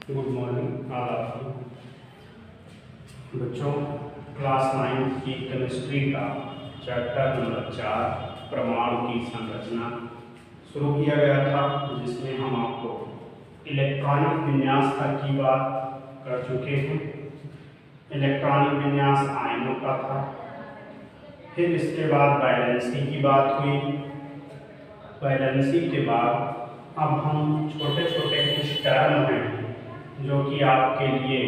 Good morning all of you बच्चों। Class 9 की chemistry का चैप्टर नंबर 4 परमाणु की संरचना शुरू किया गया था, जिसमें हम आपको इलेक्ट्रॉनिक विन्यास तक की बात कर चुके हैं। इलेक्ट्रॉनिक विन्यास आयनों का था। फिर इसके बाद वैलेंसी की बात हुई। वैलेंसी के बाद अब हम छोटे छोटे कुछ टर्म हैं जो कि आपके लिए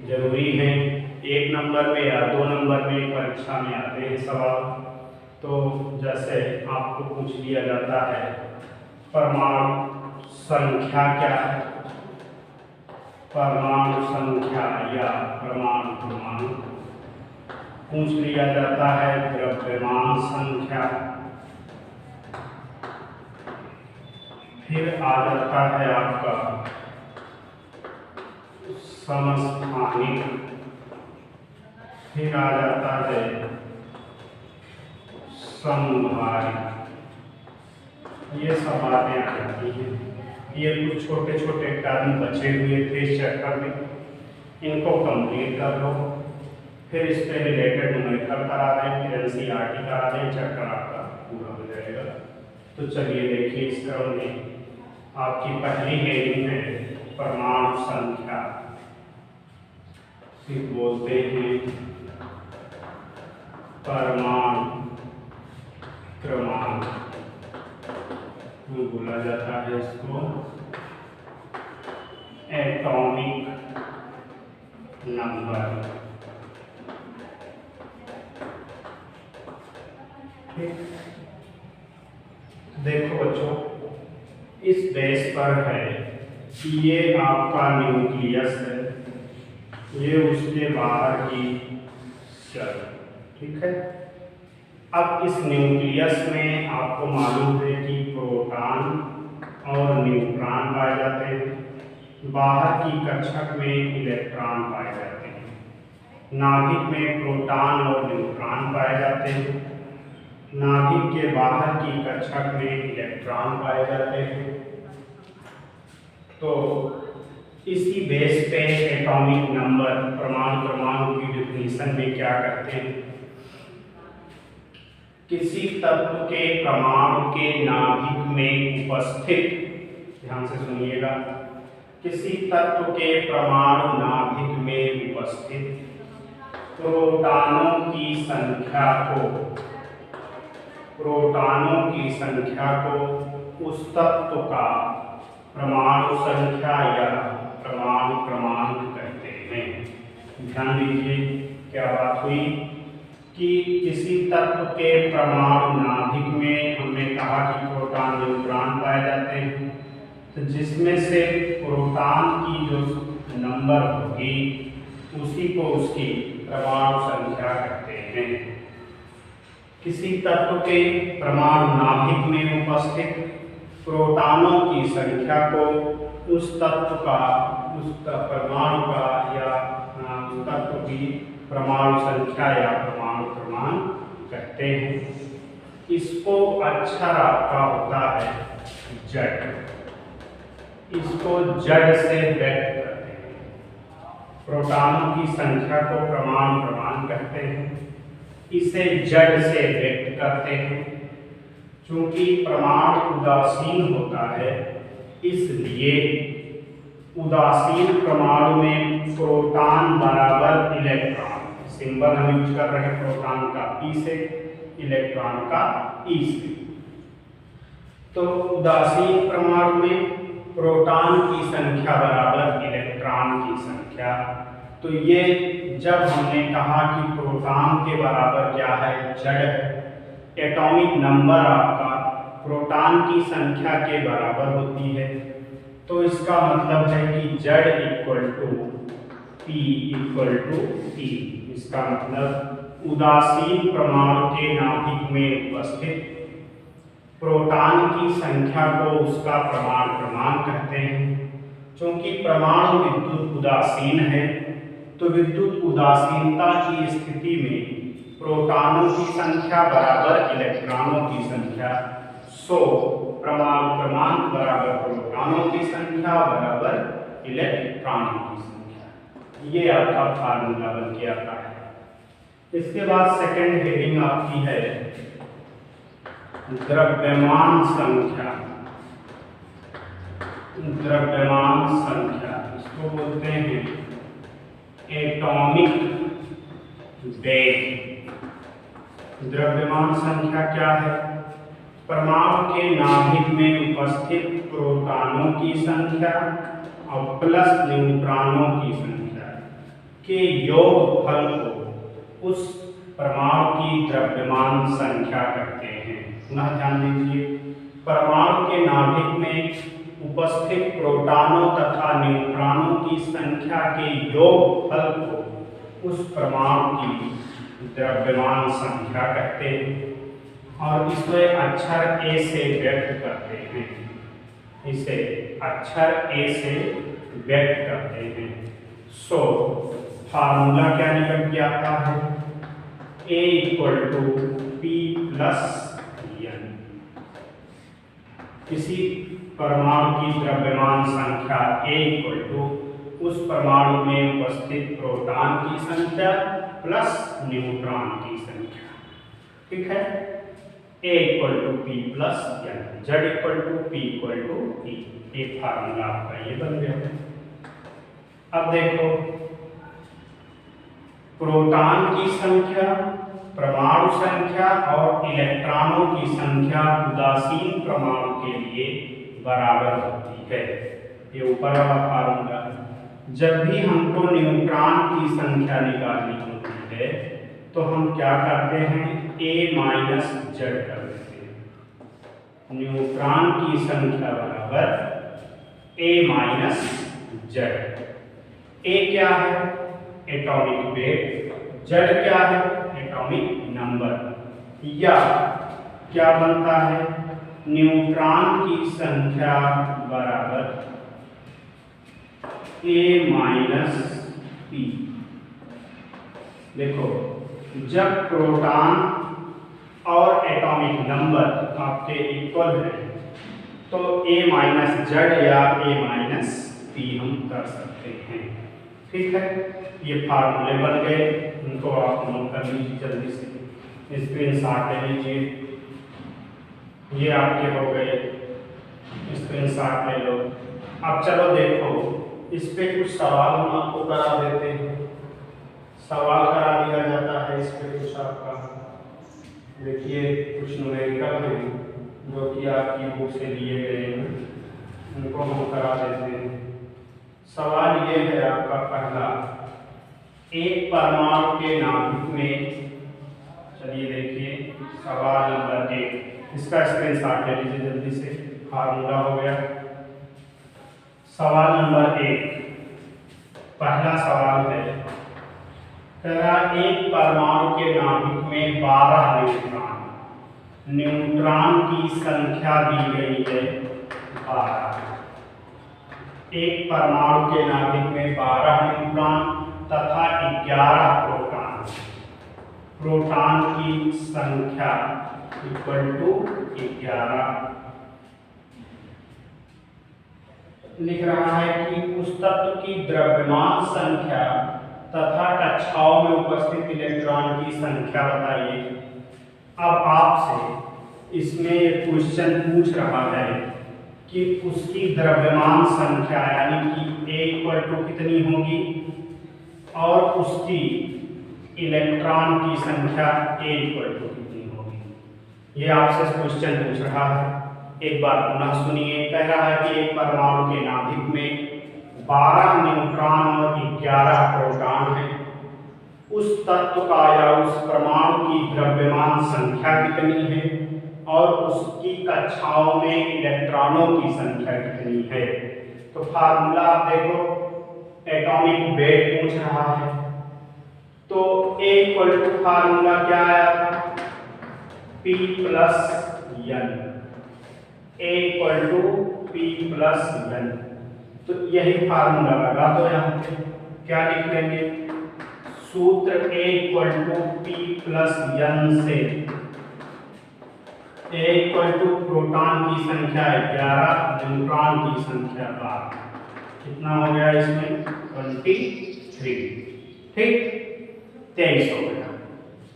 ज़रूरी हैं। 1 नंबर में या 2 नंबर में परीक्षा में आते हैं सवाल। तो जैसे आपको पूछ लिया जाता है परमाणु संख्या क्या है, परमाणु संख्या या परमाणु पूछ लिया जाता है द्रव्यमान संख्या। फिर आ जाता है आपका समस्थानिक। फिर आ जाता है समभारिक। ये सब बातें आ जाती हैं। ये कुछ छोटे छोटे टर्म बचे हुए थे इस चैप्टर में, इनको कंप्लीट कर लो। फिर इस पे रिलेटेड न्यूमेरिकल करा दें, फिर एनसीईआरटी करा दें, चैप्टर आपका पूरा हो जाएगा। तो चलिए देखिए, इस क्रम में आपकी पहली हेडिंग है परमाणु संख्या। फिर बोलते हैं परमाणु क्रमांक, बोला जाता है इसको एटॉमिक नंबर। ठीक, देखो बच्चों, इस बेस पर है कि ये आपका न्यूक्लियस है, ये उसके बाहर की शेल। ठीक है। अब इस न्यूक्लियस में आपको मालूम है कि प्रोटॉन और न्यूट्रॉन पाए जाते हैं। बाहर की कक्षक में इलेक्ट्रॉन पाए जाते हैं। नाभिक में प्रोटॉन और न्यूट्रॉन पाए जाते हैं। नाभिक के बाहर की कक्षक में इलेक्ट्रॉन पाए जाते हैं। तो इसी बेस पे एटॉमिक नंबर परमाणु क्रमांक की डिफिनीशन में क्या करते हैं, किसी तत्व के परमाणु के नाभिक में उपस्थित, ध्यान से सुनिएगा, किसी तत्व के परमाणु नाभिक में उपस्थित प्रोटॉनों की संख्या को उस तत्व का परमाणु संख्या या परमाणु क्रमांक कहते हैं। ध्यान दीजिए क्या बात हुई कि किसी तत्व के परमाणु नाभिक में हमने कहा कि प्रोटॉन न्यूट्रॉन पाए जाते हैं। तो जिसमें से प्रोटॉन की जो नंबर होगी उसी को उसकी परमाणु संख्या कहते हैं। किसी तत्व के परमाणु नाभिक में उपस्थित प्रोटॉनों की संख्या को उस तत्व का, उस परमाणु का या उस तत्व की परमाणु संख्या या परमाणु क्रमांक कहते हैं। इसको अक्षर आपका होता है जेड, इसको जेड से व्यक्त करते हैं। प्रोटॉनों की संख्या को परमाणु क्रमांक कहते हैं, इसे जेड से व्यक्त करते हैं। चूंकि परमाणु उदासीन होता है, इसलिए उदासीन परमाणु में प्रोटॉन बराबर इलेक्ट्रॉन, सिंबल हम यूज कर रहे हैं प्रोटॉन का पी से, इलेक्ट्रॉन का ई से। तो उदासीन परमाणु में प्रोटॉन की संख्या बराबर इलेक्ट्रॉन की संख्या। तो ये जब हमने कहा कि प्रोटॉन के बराबर क्या है, जेड, एटॉमिक नंबर आपका प्रोटॉन की संख्या के बराबर होती है, तो इसका मतलब है कि Z equal to P equal to T. इसका मतलब उदासीन परमाणु के नाभिक में उपस्थित प्रोटॉन की संख्या को उसका परमाणु क्रमांक कहते हैं। क्योंकि परमाणु विद्युत उदासीन है, तो विद्युत उदासीनता की स्थिति में प्रोटॉनों की संख्या बराबर इलेक्ट्रॉनों की संख्या। सो परमाणु क्रमांक बराबर प्रोटॉनों की संख्या बराबर इलेक्ट्रॉनों की संख्या। ये आपका फार्मूला बन के आता है। इसके बाद सेकंड हेडिंग आपकी है द्रव्यमान संख्या। द्रव्यमान संख्या इसको बोलते हैं एटॉमिक वेट। द्रव्यमान संख्या क्या है? परमाणु के नाभिक में उपस्थित प्रोटॉनों की संख्या और प्लस न्यूट्रॉनों की संख्या के योगफल को उस परमाणु की द्रव्यमान संख्या कहते हैं। पुनः ध्यान दीजिए, परमाणु के नाभिक में उपस्थित प्रोटॉनों तथा न्यूट्रॉनों की संख्या के योगफल को उस परमाणु की द्रव्यमान संख्या कहते हैं और इसे अक्षर ए से व्यक्त करते हैं। इसे अक्षर ए से व्यक्त करते हैं। सो फार्मूला क्या निकल के आता है? A = P + N। किसी परमाणु की द्रव्यमान संख्या A = उस परमाणु में उपस्थित प्रोटॉन की संख्या प्लस न्यूट्रॉन की संख्या। ठीक है, A = P + N, Z = P = E। ये फार्मूला आपका ये बन गया। अब देखो, प्रोटॉन की संख्या, परमाणु संख्या और इलेक्ट्रॉनों की संख्या उदासीन परमाणु के लिए बराबर होती है। ये ऊपर वाला फार्मूला। जब भी हमको न्यूट्रॉन की संख्या निकालनी होती है तो हम क्या करते हैं? A - Z कर देते हैं। न्यूट्रॉन की संख्या बराबर A - Z। A क्या है? Atomic weight. Z क्या है? Atomic number. या क्या बनता है? न्यूट्रॉन की संख्या बराबर A - P। देखो, जब प्रोटॉन और एटॉमिक नंबर आपके इक्वल है तो A - Z या A - P हम कर सकते हैं। ठीक है, ये फार्मूले बन गए, उनको आप नोट कर लीजिए जल्दी से, स्क्रीनशॉट ले लीजिए। ये आपके हो गए, स्क्रीनशॉट ले लो। अब चलो देखो, इस पे कुछ सवाल हम आपको करा देते हैं। सवाल करा दिया जाता है इस पे कुछ आपका। देखिए, कुछ न्यूमेरिकल हैं जो कि आपकी बुक से लिए गए हैं, उनको हम करा देते हैं। सवाल ये है आपका पहला, एक परमाणु के नाभिक में, चलिए देखिए सवाल नंबर 1, इसका स्क्रीनशॉट ले लीजिए जल्दी से, फार्मूला हो गया। सवाल नंबर 1, पहला सवाल है, एक परमाणु के नाभिक में 12 न्यूट्रॉन, न्यूट्रॉन की संख्या दी गई है 12। एक परमाणु के नाभिक में 12 न्यूट्रॉन तथा 11 प्रोटॉन। प्रोटॉन की संख्या = 11। लिख रहा है कि उस तत्व की द्रव्यमान संख्या तथा कक्षाओं में उपस्थित इलेक्ट्रॉन की संख्या बताइए। अब आपसे इसमें क्वेश्चन पूछ रहा है कि उसकी द्रव्यमान संख्या यानी कि A = कितनी होगी और उसकी इलेक्ट्रॉन की संख्या A = कितनी होगी। ये आपसे क्वेश्चन पूछ रहा है। एक बार पुनः सुनिए। कह रहा है कि एक परमाणु के नाभिक में 12 न्यूट्रॉन और 11 प्रोटॉन हैं। उस तत्व का या उस परमाणु की द्रव्यमान संख्या कितनी है और उसकी कक्षाओं में इलेक्ट्रॉनों की संख्या कितनी है। तो फार्मूला आप देखो, एटॉमिक वेट पूछ रहा है तो A = फार्मूला क्या आया था? P + N। A = P + N। तो यही फार्मूला लगा दो। यहाँ पे क्या लिख लेंगे? सूत्र A = P + N से A = प्रोटॉन की संख्या 11, न्यूट्रॉन की संख्या 12। कितना हो गया इसमें 23, ठीक 23 हो गया।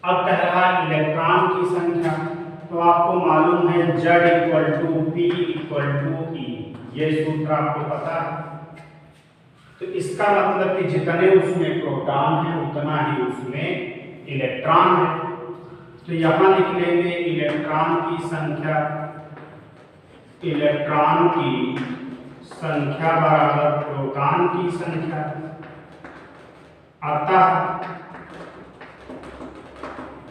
अब कह रहा है इलेक्ट्रॉन की संख्या, तो आपको मालूम है Z = P = E, ये सूत्र आपको पता है। तो इसका मतलब कि जितने उसमें प्रोटॉन है उतना ही उसमें इलेक्ट्रॉन है। तो यहां लिख लेंगे इलेक्ट्रॉन की संख्या बराबर प्रोटॉन की संख्या। अतः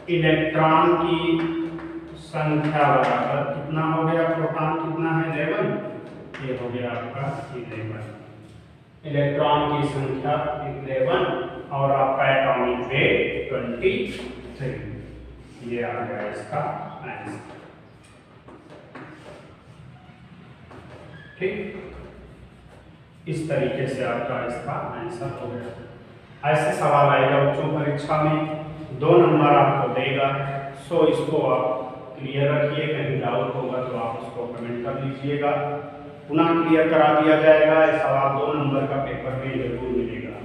इलेक्ट्रॉन की संख्या बराबर कितना हो गया, प्रोटॉन कितना है 11, ये हो गया आपका 11। इलेक्ट्रॉन की संख्या 11 और आपका एटॉमिक वेट 23, ये आ गया इसका आंसर, ठीक। इस तरीके से आपका इसका आंसर हो गया। ऐसे सवाल आएगा बच्चों परीक्षा में, 2 नंबर आपको देगा। सो इसको आप क्लियर रखिए, कहीं डाउट होगा तो आप उसको कमेंट कर लीजिएगा, पुनः क्लियर करा दिया जाएगा। सवाल 2 नंबर का पेपर में जरूर मिलेगा।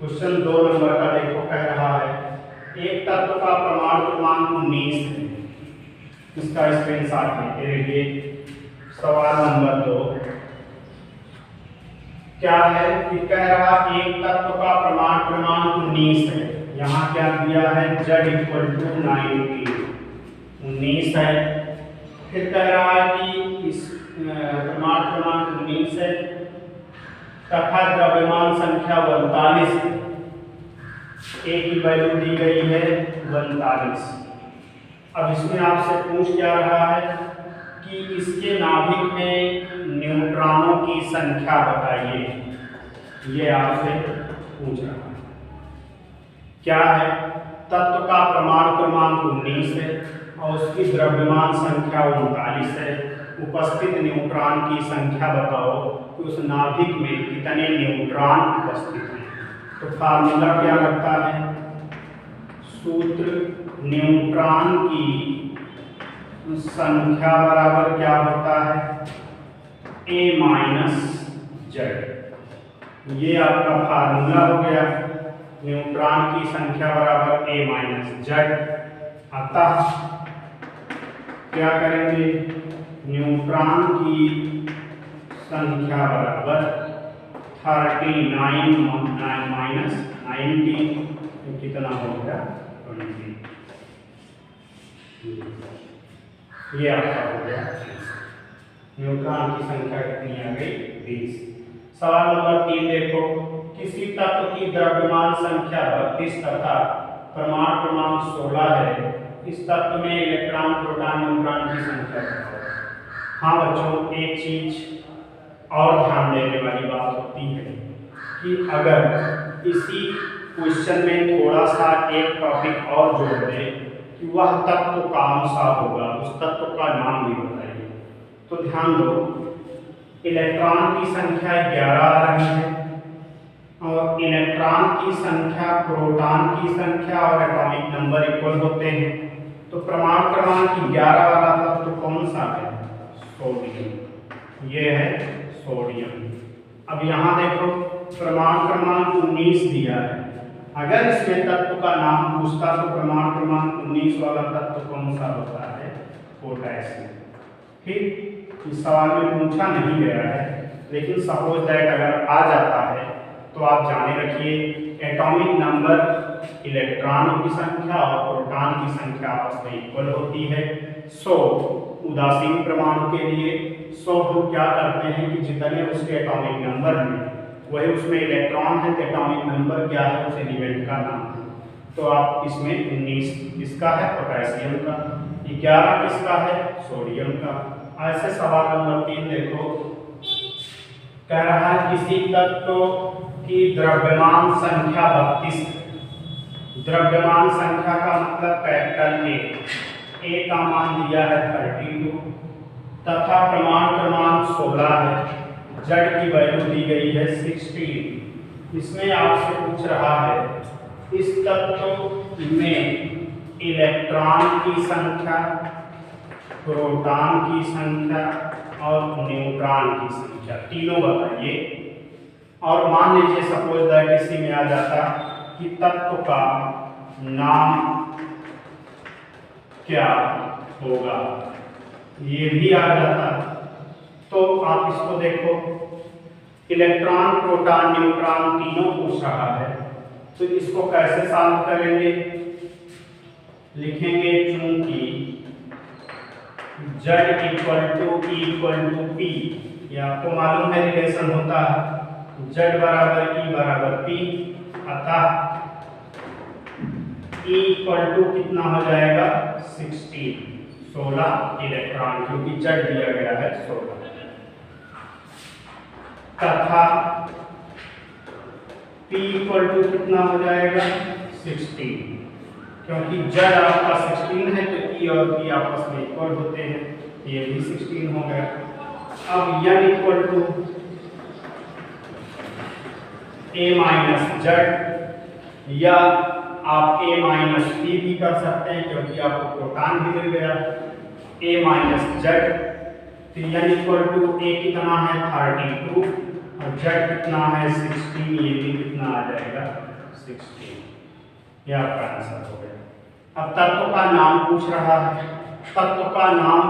क्वेश्चन 2 नंबर का देखो, कह रहा है एक तत्व का परमाणु क्रमांक 19 है, इसका स्क्रीनशॉट लेते रहिए। सवाल नंबर 2 क्या है कि कह रहा एक तत्व का परमाणु क्रमांक 19 है। यहाँ क्या दिया है Z = 19 है। फिर कह रहा है कि इस परमाणु क्रमांक 19 है तथा द्रव्यमान संख्या 42 है। A की वैल्यू दी गई है 42। अब इसमें आपसे पूछ क्या रहा है कि इसके नाभिक में न्यूट्रॉनों की संख्या बताइए, ये आपसे पूछ रहा है। क्या है, तत्व का परमाणु क्रमांक 19 है और उसकी द्रव्यमान संख्या 39 है। उपस्थित न्यूट्रॉन की संख्या बताओ कि उस नाभिक में कितने न्यूट्रॉन उपस्थित हैं। तो फार्मूला क्या लगता है, सूत्र न्यूट्रॉन की संख्या बराबर क्या होता है A-Z, ये आपका फार्मूला हो गया। न्यूट्रॉन की संख्या बराबर A-Z। अतः क्या करेंगे, न्यूट्रॉन की संख्या बराबर 39 - 90, कितना हो गया 20, ये आपका हो गया। न्यूट्रॉन की संख्या कितनी आ गई 20। सवाल नंबर 3 देखो, किसी तत्व की द्रव्यमान संख्या 32 तथा परमाणु क्रमांक 16 है। इस तत्व में इलेक्ट्रॉन, प्रोटॉन, न्यूट्रॉन की संख्या बताओ। हाँ बच्चों, एक चीज और ध्यान देने वाली बात होती है कि अगर इसी क्वेश्चन में थोड़ा सा एक टॉपिक और जोड़ दे कि वह तत्व कौन सा होगा, उस तत्व का नाम भी बताइए। तो ध्यान दो, इलेक्ट्रॉन की संख्या 11 आ रही है और इलेक्ट्रॉन की संख्या प्रोटॉन की संख्या और एटॉमिक नंबर इक्वल होते हैं। तो परमाणु क्रमांक 11 वाला तत्व कौन सा है, सोडियम, ये है सोडियम। अब यहाँ देखो परमाणु क्रमांक 19 दिया है। अगर इसमें तत्व का नाम पूछता तो परमाणु क्रमांक 19 वाला तत्व कौन सा होता है, पोटेशियम। ठीक, इस सवाल में पूछा नहीं गया है, लेकिन सपोज दैट अगर आ जाता है तो आप जाने रखिए एटॉमिक नंबर इलेक्ट्रॉनों की संख्या और प्रोटॉन की संख्या आपस में इक्वल होती है। सो उदासीन परमाणु के लिए हम क्या करते हैं कि जितने उसके एटॉमिक नंबर हैं वही उसमें इलेक्ट्रॉन है, तो एटॉमिक नंबर क्या है उस एलिमेंट का नाम है। तो आप इसमें 19 किसका है, पोटेशियम का, 11 किसका है, सोडियम का। ऐसे सवाल नंबर 3 देखो, कह रहा है किसी तत्व की द्रव्यमान संख्या 32 है। द्रव्यमान संख्या का मतलब कैपिटल ए का मान दिया है 32 तथा परमाणु क्रमांक 16 है। Z की वैल्यू दी गई है 16। इसमें आपसे पूछ रहा है इस तत्व में इलेक्ट्रॉन की संख्या, प्रोटॉन की संख्या और न्यूट्रॉन की संख्या तीनों बताइए। और मान लीजिए सपोज दैट इसी में आ जाता कि तत्व का नाम क्या होगा, ये भी आ जाता। तो आप इसको देखो, इलेक्ट्रॉन प्रोटॉन न्यूट्रॉन तीनों पूछ रहा है, तो इसको कैसे सॉल्व करेंगे? लिखेंगे चूंकि Z इक्वल टू P, ये आपको मालूम है रिलेशन होता है Z बराबर E बराबर P, अतः E इक्वल टू कितना हो जाएगा 16 इलेक्ट्रॉन, क्योंकि Z दिया गया है 16, तथा P इक्वल टू कितना हो जाएगा 16, क्योंकि Z आपका 16 है तो E और P आपस में इक्वल होते हैं, ये भी 16 हो गया। अब N equal to A minus Z, या आप A माइनस P भी कर सकते हैं, क्योंकि आपको प्रोटॉन भी मिल गया A माइनस Z। तो N इक्वल टू A कितना है 32 और Z कितना है 16, ये भी कितना आ जाएगा 16, ये आपका आंसर हो गया। अब तत्व का नाम पूछ रहा है, तत्व का नाम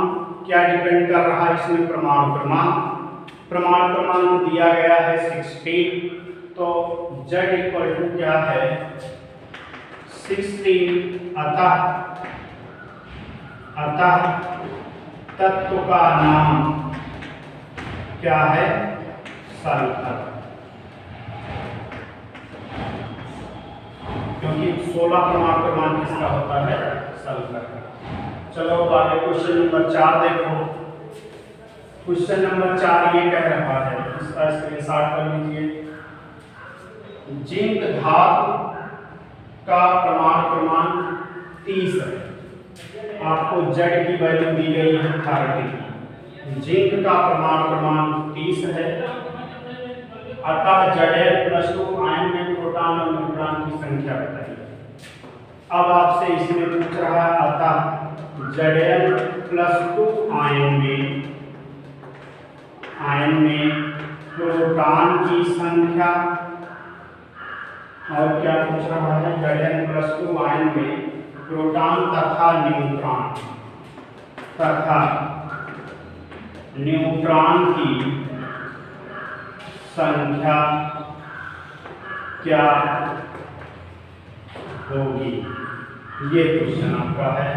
क्या डिपेंड कर रहा है इसमें? परमाणु क्रमांक दिया गया है 16, तो Z इक्वल टू क्या है 16, अतः तत्व का नाम क्या है? सल्फर, क्योंकि 16 परमाणु क्रमांक किसका होता है? सल्फर का। चलो आगे क्वेश्चन नंबर 4 देखो। क्वेश्चन नंबर 4 ये कह रहा है, इसका स्क्रीनशॉट कर लीजिए। जिंक धातु का परमाणु क्रमांक 30 है, आपको Z की वैल्यू दी गई है 30, जिंक का परमाणु क्रमांक 30 है, अतः Zn+2 आयन में प्रोटॉन और न्यूट्रॉन की संख्या बताइए। अब आपसे इसमें पूछ रहा है अतः Zn+2 आयन में प्रोटॉन की संख्या, और क्या पूछ रहा है? Zn+2 आयन में प्रोटॉन तथा न्यूट्रॉन की संख्या क्या होगी, ये क्वेश्चन आपका है।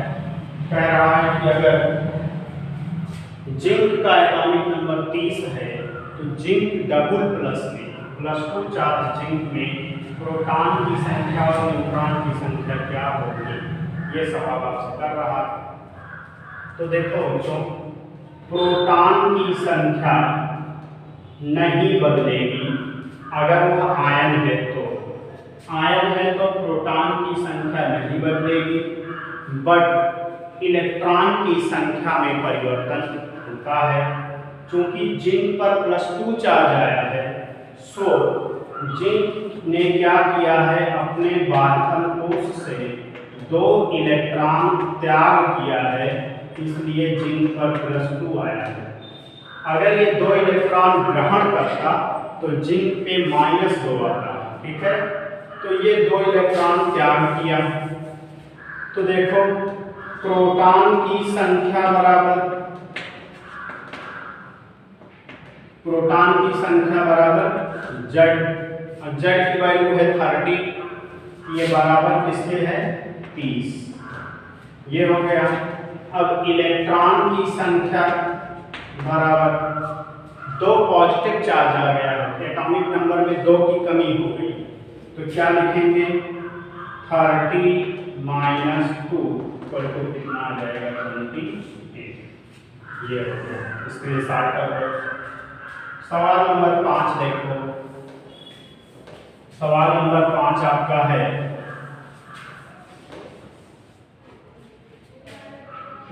कह रहा है कि अगर जिंक का एटॉमिक नंबर 30 है तो जिंक डबल प्लस में +2 चार्ज जिंक में प्रोटॉन की संख्या और न्यूट्रॉन की संख्या क्या होगी, ये सवाल आपसे कर रहा है। तो देखो बच्चों, प्रोटॉन की संख्या नहीं बदलेगी अगर वह आयन है तो प्रोटॉन की संख्या नहीं बदलेगी, बट इलेक्ट्रॉन की संख्या में परिवर्तन होता है। चूंकि जिंक पर +2 चार्ज आया है, सो जिंक ने क्या किया है? अपने बाध्यता कोश से 2 इलेक्ट्रॉन त्याग किया है, इसलिए जिंक पर +2 आया है। अगर ये 2 इलेक्ट्रॉन ग्रहण करता तो जिंक पे -2 आता, ठीक है। तो ये 2 इलेक्ट्रॉन त्याग किया, तो देखो प्रोटॉन की संख्या बराबर Z, और Z की वैल्यू है 30, ये बराबर किसके है? 30, ये हो गया। अब इलेक्ट्रॉन की संख्या बराबर 2 पॉजिटिव चार्ज आ गया है, एटॉमिक नंबर में 2 की कमी हो गई, तो क्या लिखेंगे? 30 - 2 कितना आ जाएगा? 28, ये हो गया। स्क्रीनशॉट कर लो। सवाल नंबर 5 देखो। सवाल नंबर 5 आपका है,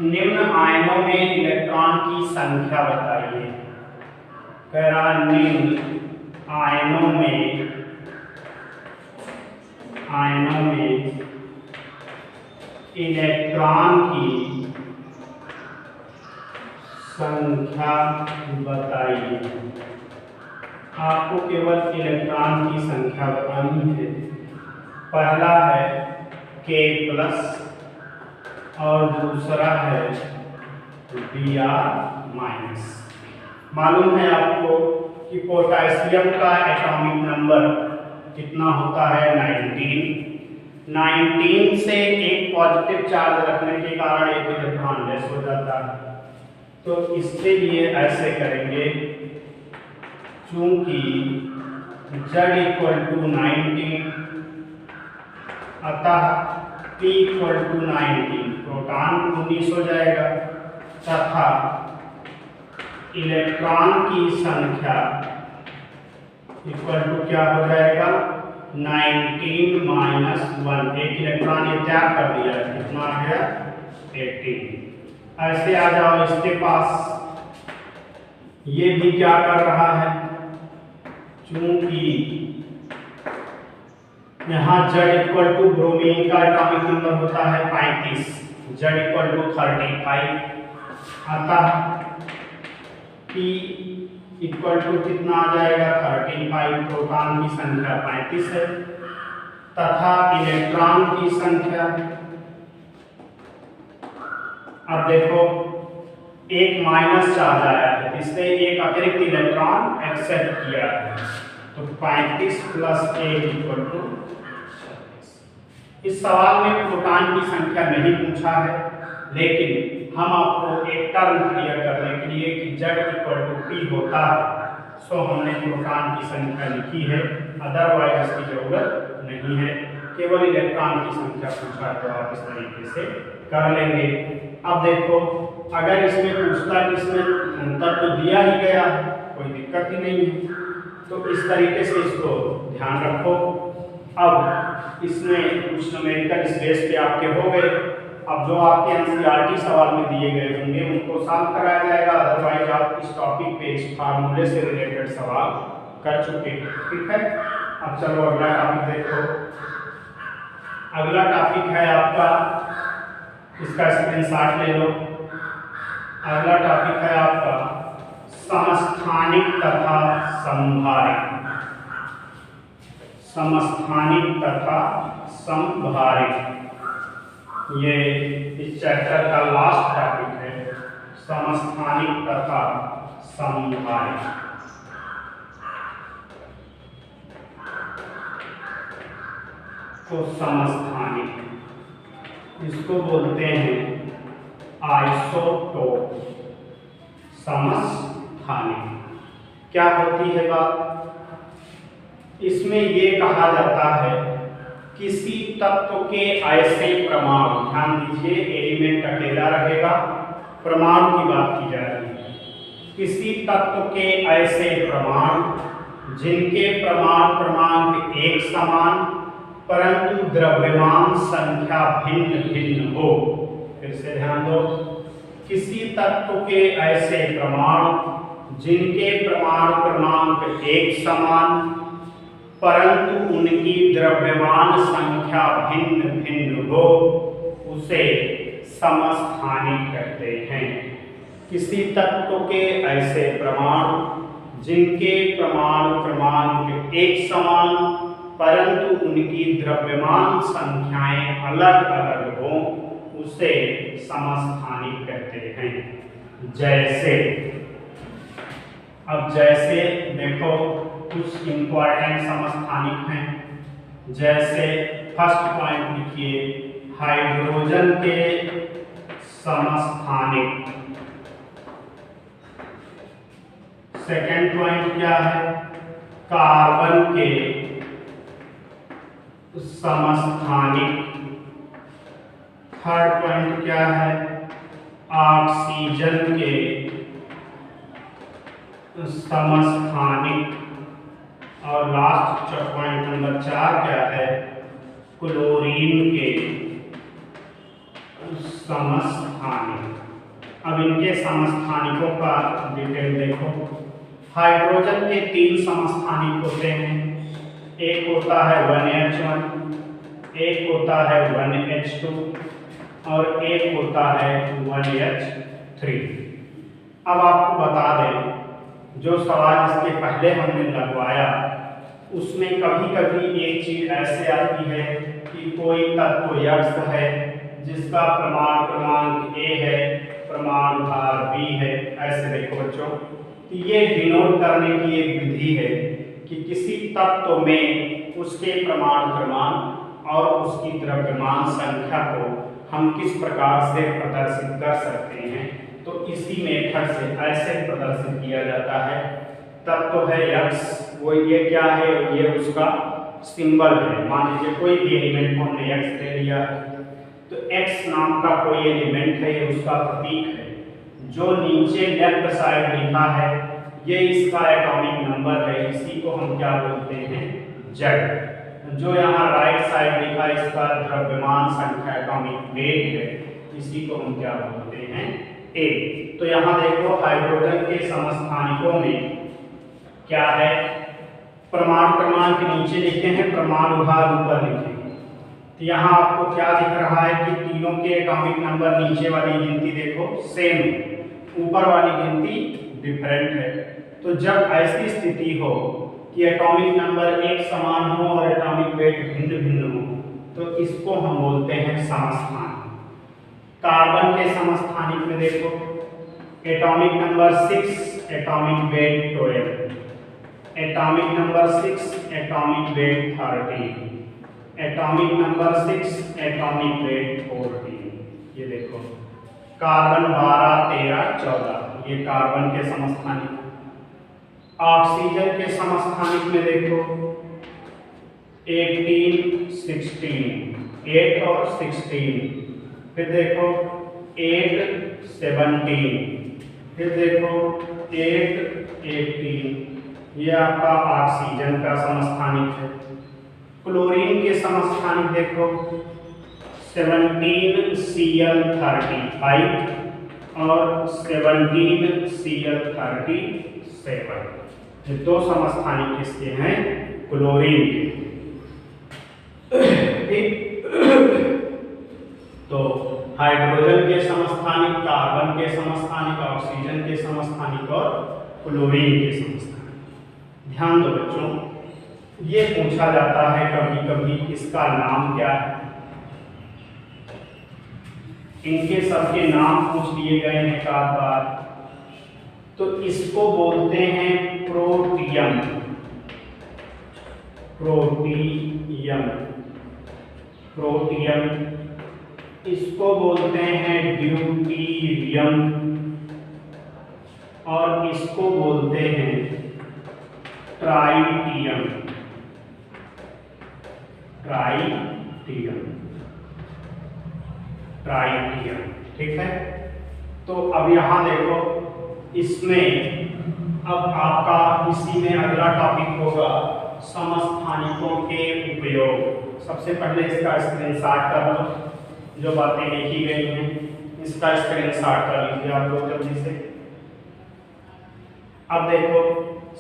निम्न आयनों में इलेक्ट्रॉन की संख्या बताइए। कह रहा निम्न आयनों में इलेक्ट्रॉन की संख्या बताइए। आपको केवल इलेक्ट्रॉन की संख्या बतानी है। पहला है K प्लस और दूसरा है Br माइनस। मालूम है आपको कि पोटेशियम का एटॉमिक नंबर कितना होता है 19 से एक पॉजिटिव चार्ज रखने के कारण एक इलेक्ट्रॉन लेस हो जाता है। तो इसके लिए ऐसे करेंगे, चूंकि Z = 19 अतः P = 19 प्रोटॉन 19 हो जाएगा तथा इलेक्ट्रॉन की संख्या इक्वल टू क्या हो जाएगा 19 - 1। एक इलेक्ट्रॉन ये त्याग कर दिया, कितना आ गया 18। ऐसे आ जाओ इसके पास, ये भी क्या कर रहा है, चूंकि यहाँ Z = ब्रोमीन का एटॉमिक नंबर होता है 35, Z = 35 अतः P = कितना आ जाएगा 35। प्रोटॉन की संख्या 35 है तथा इलेक्ट्रॉन की संख्या, अब देखो एक माइनस चार्ज आया है, इसलिए एक अतिरिक्त इलेक्ट्रॉन एक्सेप्ट किया है, तो 35 + 1 = 36। इस सवाल में प्रोटॉन की संख्या नहीं पूछा है, लेकिन हम आपको एक टर्म क्लियर करने के लिए कि Z = P होता है, सो हमने प्रोटॉन की संख्या लिखी है, अदरवाइज इसकी जरूरत नहीं है। केवल इलेक्ट्रॉन की संख्या पूछा है तो आप इस तरीके से कर लेंगे। अब देखो अगर इसमें पूछता कि इसमें अंतर तो दिया ही गया है, कोई दिक्कत ही नहीं है, तो इस तरीके से इसको ध्यान रखो। अब इसमें कुछ न्यूमेरिकल इस बेस पे आपके हो गए। अब जो आपके एनसीईआरटी सवाल में दिए गए होंगे उनको सॉल्व कराया जाएगा, अदरवाइज आप इस टॉपिक पे इस फार्मूले से रिलेटेड सवाल कर चुके हैं, ठीक है। अब चलो अगला टॉपिक देखो। अगला टॉपिक है आपका, इसका स्क्रीनशॉट ले लो। अगला टॉपिक है आपका समस्थानिक तथा समभारिक। समस्थानिक तथा समभारिक ये इस चैप्टर का लास्ट टॉपिक है, समस्थानिक तथा समभारिक। तो समस्थानिक इसको बोलते हैं आइसोटोप। समस्थानिक क्या होती है बात, इसमें ये कहा जाता है किसी तत्व के ऐसे परमाणु, ध्यान दीजिए एलिमेंट अकेला रहेगा, परमाणु की बात की जा रही है, किसी तत्व के ऐसे परमाणु जिनके परमाणु क्रमांक एक समान परंतु द्रव्यमान संख्या भिन्न भिन्न हो। फिर से ध्यान दो, किसी तत्व के ऐसे परमाणु जिनके परमाणु क्रमांक एक समान परंतु उनकी द्रव्यमान संख्या भिन्न भिन्न हो, उसे समस्थानिक कहते हैं। किसी तत्व के ऐसे परमाणु जिनके परमाणु क्रमांक एक समान परंतु उनकी द्रव्यमान संख्याएं अलग अलग हो, उसे समस्थानिक कहते हैं। जैसे, अब जैसे देखो कुछ इंपॉर्टेंट समस्थानिक हैं, जैसे फर्स्ट पॉइंट लिखिए हाइड्रोजन के समस्थानिक। सेकंड पॉइंट क्या है, कार्बन के समस्थानिक। थर्ड पॉइंट क्या है, ऑक्सीजन के समस्थानिक। और लास्ट पॉइंट नंबर 4 क्या है, क्लोरीन के समस्थानिक। अब इनके समस्थानिकों का डिटेल देखो। हाइड्रोजन के 3 समस्थानिक होते हैं, एक होता है 1H1, एक होता है 1H2 और एक होता है 1H3। अब आपको बता दें जो सवाल इसके पहले हमने लगवाया उसमें कभी कभी एक चीज ऐसे आती है कि कोई तत्व यक्स है जिसका प्रमाण क्रमांक ए है, प्रमाण भार बी है। ऐसे देखो बच्चों, तो ये डिनोट करने की एक विधि है कि किसी तत्व में उसके प्रमाण क्रमांक और उसकी द्रव्यमान संख्या को हम किस प्रकार से प्रदर्शित कर सकते हैं। तो इसी मेथड से ऐसे प्रदर्शित किया जाता है। तत्व है यक्स, वो ये क्या है, ये उसका सिंबल है। मान लीजिए कोई भी एलिमेंट को हमने एक्स ले लिया है, तो x नाम का कोई एलिमेंट है, ये उसका प्रतीक है। जो नीचे लेफ्ट साइड लिखा है ये इसका एटॉमिक नंबर है, इसी को हम क्या बोलते हैं, z। जो यहाँ राइट साइड लिखा है इसका द्रव्यमान संख्या एटॉमिक वेट है, इसी को हम क्या बोलते हैं, a। तो यहाँ देखो हाइड्रोजन के समस्थानिकों में क्या है, प्रमाण क्रमांक नीचे लिखे हैं, प्रमाण भार ऊपर लिखे हैं। तो यहाँ आपको क्या दिख रहा है कि तीनों के एटॉमिक नंबर नीचे वाली गिनती देखो सेम, ऊपर वाली गिनती डिफरेंट है। तो जब ऐसी स्थिति हो कि एटॉमिक नंबर एक समान हो और एटॉमिक वेट भिन्न भिन्न हो, तो इसको हम बोलते हैं समस्थानिक। कार्बन के समस्थानिक में देखो atomic number 6, atomic weight 12, atomic number 6, atomic weight 13, atomic number 6, atomic weight 14। ये देखो कार्बन 12, 13, 14, ये कार्बन के समस्थानिक। ऑक्सीजन के समस्थानिक में देखो 18, 16, 8 और 16, फिर देखो 8, 17, फिर देखो 8, 18, ये आपका ऑक्सीजन का समस्थानिक है। क्लोरीन के समस्थानिक देखो 17 Cl35 और 17 Cl37। ये दो समस्थानिक किसके हैं, क्लोरीन के। तो हाइड्रोजन के समस्थानिक, कार्बन के समस्थानिक, ऑक्सीजन के समस्थानिक और क्लोरीन के समस्थानिक। ध्यान दो बच्चों, ये पूछा जाता है कभी कभी इसका नाम क्या है। इनके सबके नाम पूछ लिए गए हैं एक बार। तो इसको बोलते हैं प्रोटियम, प्रोटियम, प्रोटियम। इसको बोलते हैं ड्यूटीरियम और इसको बोलते हैं ट्राइटियम, ट्राइटियम, ट्राइटियम। ठीक है। तो अब यहां देखो, इसमें अब आपका इसी में अगला टॉपिक होगा समस्थानिकों के उपयोग। सबसे पहले इसका स्क्रीनशॉट कर लो, जो बातें लिखी गई हैं इसका स्क्रीनशॉट कर लीजिए आप लोग जल्दी से। अब देखो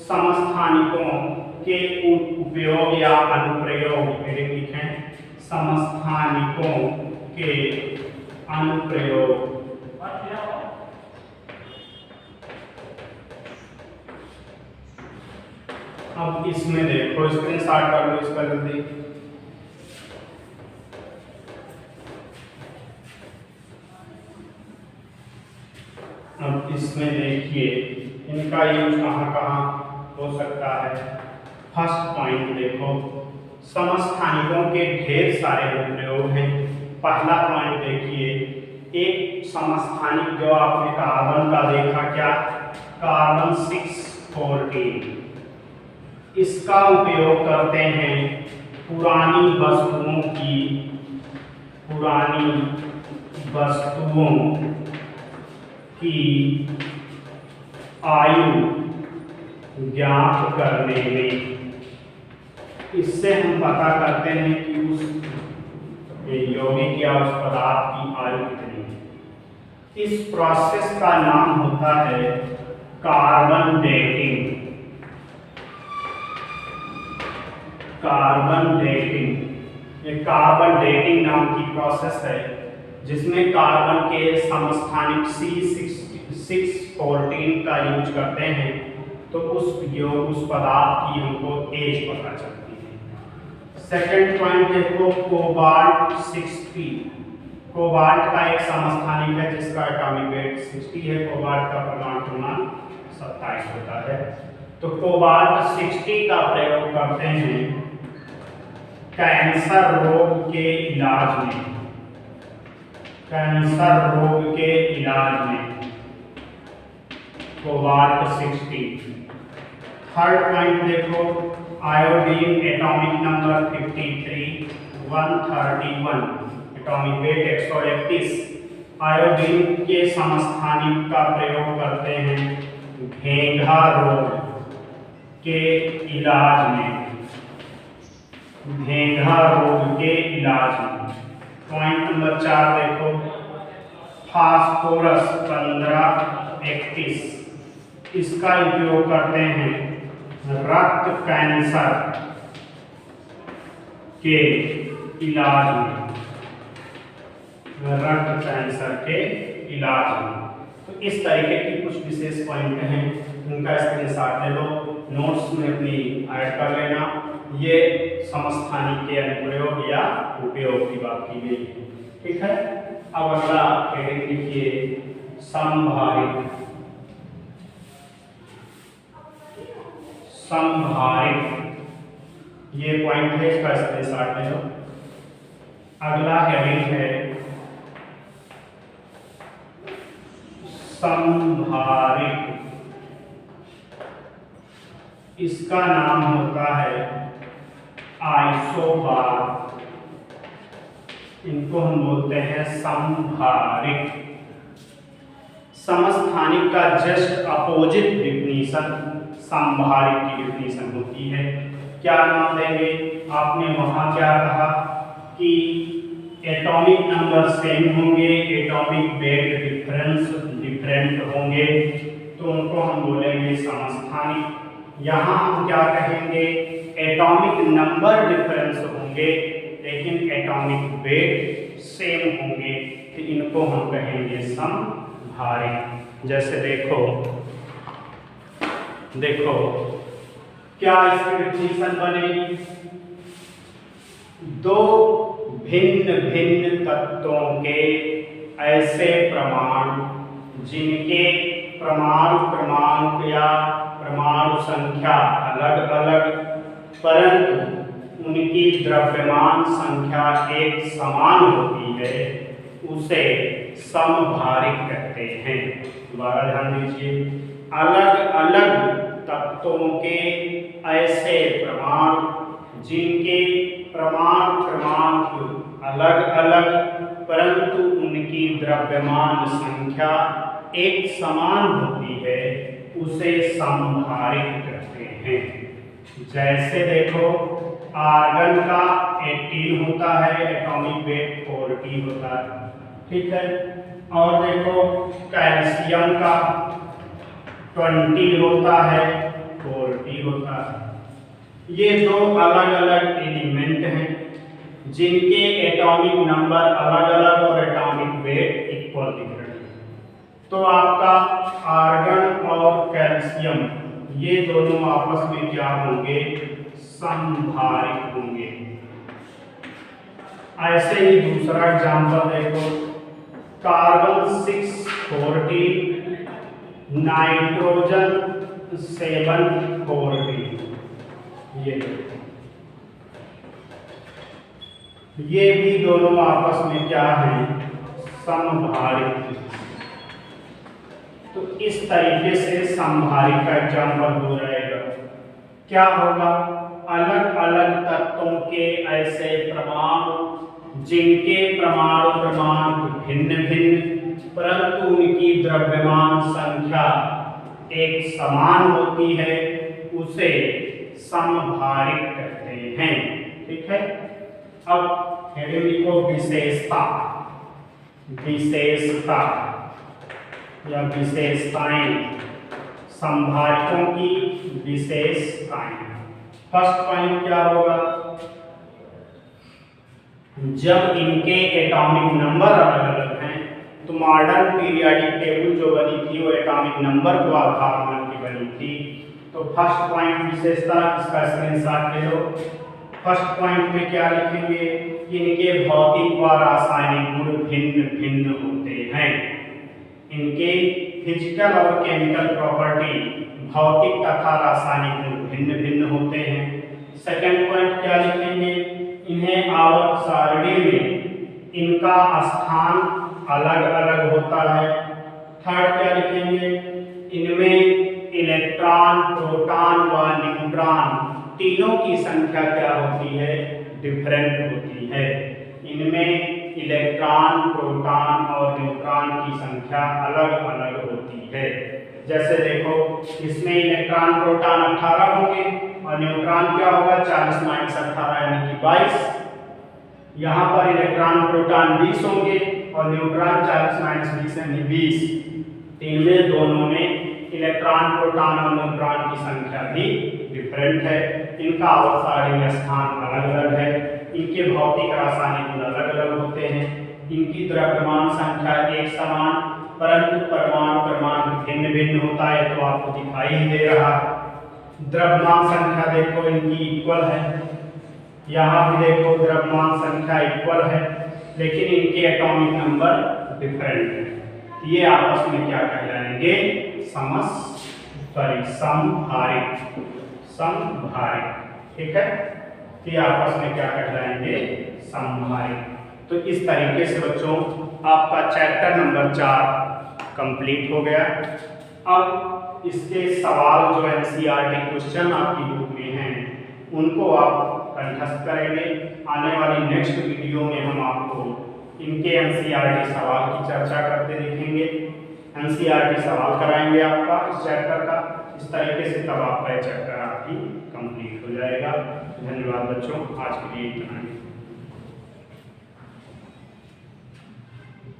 समस्थानिकों के उपयोग या अनुप्रयोग, मेरे लिखें समस्थानिकों के अनुप्रयोग। अब इसमें देखो स्क्रीनशॉट कर लो इसका जल्दी। अब इसमें देखिए इनका यूज कहाँ कहाँ हो सकता है। फर्स्ट पॉइंट देखो, समस्थानिकों के ढेर सारे अनुप्रयोग हैं। पहला पॉइंट देखिए, एक समस्थानिक जो आपने कार्बन का देखा, क्या कार्बन 614, इसका उपयोग करते हैं पुरानी वस्तुओं की आयु ज्ञात करने में। इससे हम पता करते हैं कि उस यौगिक या उस पदार्थ की आयु कितनी है। इस प्रोसेस का नाम होता है कार्बन डेटिंग। कार्बन डेटिंग, ये कार्बन डेटिंग नाम की प्रोसेस है जिसमें कार्बन के समस्थानिक C614 का यूज करते हैं तो उस पदार्थ की हमको एज पता चलती है। सेकंड पॉइंट देखो, कोबाल्ट 60। कोबाल्ट का एक समस्थानिक है जिसका एटॉमिक वेट 60 है। कोबाल्ट का परमाणु क्रमांक 27 होता है। तो कोबाल्ट 60 का प्रयोग करते हैं कैंसर रोग के इलाज में। कैंसर रोग के इलाज में कोबाल्ट 60। थर्ड पॉइंट देखो, iodine atomic number 53, 131, atomic weight 131। Iodine के समस्थानिक का प्रयोग करते हैं घेंघा रोग के इलाज में। घेंघा रोग के इलाज में। पॉइंट नंबर 4 देखो, फास्फोरस 1531, इसका उपयोग करते हैं रक्त कैंसर के इलाज में। रक्त कैंसर के इलाज में। तो इस तरीके की कुछ विशेष पॉइंट हैं, उनका स्क्रीनशॉट ले लो, नोट्स में अपनी ऐड कर लेना। ये समस्थानिक के अनुप्रयोग या उपयोग की बात की गई है। ठीक है। अब अगला हेडिंग लिखिए, संभारित। संभारित ये पॉइंट है, इसका स्क्रीनशॉट ले लो। अगला हेडिंग है संभारित। इसका नाम होता है आइसोबार। इनको हम बोलते हैं संभारित। समस्थानिक का जस्ट अपोजिट डिफिनीशन संभारित की डिफिनीशन होती है। क्या नाम देंगे? आपने वहां क्या कहा कि एटॉमिक नंबर सेम होंगे, एटॉमिक वेट डिफरेंट होंगे, तो उनको हम बोलेंगे समस्थानिक। यहाँ हम क्या कहेंगे? एटॉमिक नंबर डिफरेंस होंगे लेकिन एटॉमिक वेट सेम होंगे, तो इनको हम कहेंगे समभारित। जैसे देखो क्या इसकी डिफिनीशन बनेगी? दो भिन्न भिन्न तत्वों के ऐसे परमाणु जिनके परमाणु क्रमांक या परमाणु संख्या अलग अलग परंतु उनकी द्रव्यमान संख्या एक समान होती है, उसे समभारित कहते हैं। दोबारा ध्यान दीजिए, अलग अलग तत्वों के ऐसे परमाणु जिनके परमाणु क्रमांक अलग अलग परंतु उनकी द्रव्यमान संख्या एक समान होती है, उसे समभारित कहते हैं। जैसे देखो, आर्गन का 18 होता है, एटॉमिक वेट 40 होता है। ठीक है। और देखो कैल्शियम का 20 होता है, 40 होता है। ये दो अलग अलग एलिमेंट हैं जिनके एटॉमिक नंबर अलग अलग और एटॉमिक वेट इक्वल दिख रहे हैं। तो आपका आर्गन और कैल्शियम ये दोनों आपस में क्या होंगे? समभारित होंगे। ऐसे ही दूसरा एग्जांपल देखो, कार्बन 640, नाइट्रोजन 740। ये भी दोनों आपस में क्या हैं? समभारित। तो इस तरीके से समभारित का एग्जाम्पल हो रहेगा। क्या होगा? अलग अलग तत्वों के ऐसे परमाणु जिनके परमाणु क्रमांक भिन्न भिन्न परंतु उनकी द्रव्यमान संख्या एक समान होती है, उसे समभारित कहते हैं। ठीक है। अब हेडिंग लिखो, विशेषता। विशेषता या विशेषताएं, संभारितों की विशेषताएं। फर्स्ट पॉइंट क्या होगा? जब इनके एटॉमिक नंबर अलग अलग हैं, तो मॉडर्न पीरियोडिक टेबल जो बनी थी वो एटॉमिक नंबर को आधार मान के बनी थी। तो फर्स्ट पॉइंट विशेषता, इसका स्क्रीनशॉट ले लो। फर्स्ट पॉइंट में क्या लिखेंगे? इनके भौतिक व रासायनिक गुण भिन्न भिन्न होते हैं। इनके फिजिकल और केमिकल प्रॉपर्टी, भौतिक तथा रासायनिक गुण भिन्न भिन्न होते हैं। सेकंड पॉइंट क्या लिखेंगे? इन्हें आवर्त सारणी में इनका स्थान अलग अलग होता है। थर्ड क्या लिखेंगे? इनमें इलेक्ट्रॉन, प्रोटॉन व न्यूट्रॉन तीनों की संख्या क्या होती है? डिफरेंट होती है। इनमें इलेक्ट्रॉन, प्रोटॉन और न्यूट्रॉन की संख्या अलग अलग होती है। जैसे देखो, इसमें इलेक्ट्रॉन, प्रोटॉन 18 होंगे और न्यूट्रॉन क्या होगा? 40 माइनस 18 यानी कि 22। यहाँ पर इलेक्ट्रॉन, प्रोटॉन 20 होंगे और न्यूट्रॉन 40 माइनस 20 यानी 20। इनमें दोनों में इलेक्ट्रॉन, प्रोटॉन और न्यूट्रॉन की संख्या भी डिफरेंट है। इनका आवर्त सारणी में स्थान अलग अलग है। इनके भौतिक रासायनिक गुण अलग अलग होते हैं। इनकी द्रव्यमान संख्या एक समान, परंतु परमाणु क्रमांक भिन्न भिन्न होता है। तो आपको दिखाई ही दे रहा है। द्रव्यमान संख्या देखो इनकी इक्वल है, यहाँ भी देखो द्रव्यमान संख्या इक्वल है, लेकिन इनके एटॉमिक नंबर डिफरेंट है। ये आपस में क्या कहलाएंगे? समभारिक। ठीक है, ये आपस में क्या कहलाएंगे? समभारिक। तो इस तरीके से बच्चों आपका चैप्टर नंबर 4 कंप्लीट हो गया। अब इसके सवाल जो एनसीईआरटी क्वेश्चन आपकी बुक में हैं उनको आप कंठस्थ करेंगे। आने वाली नेक्स्ट वीडियो में हम आपको इनके एनसीईआरटी सवाल की चर्चा करते देखेंगे। एनसीईआरटी सवाल कराएंगे आपका इस चैप्टर का। इस तरीके से तब आपका चैप्टर आपकी कंप्लीट हो जाएगा। धन्यवाद बच्चों, आज के लिए इतना ही।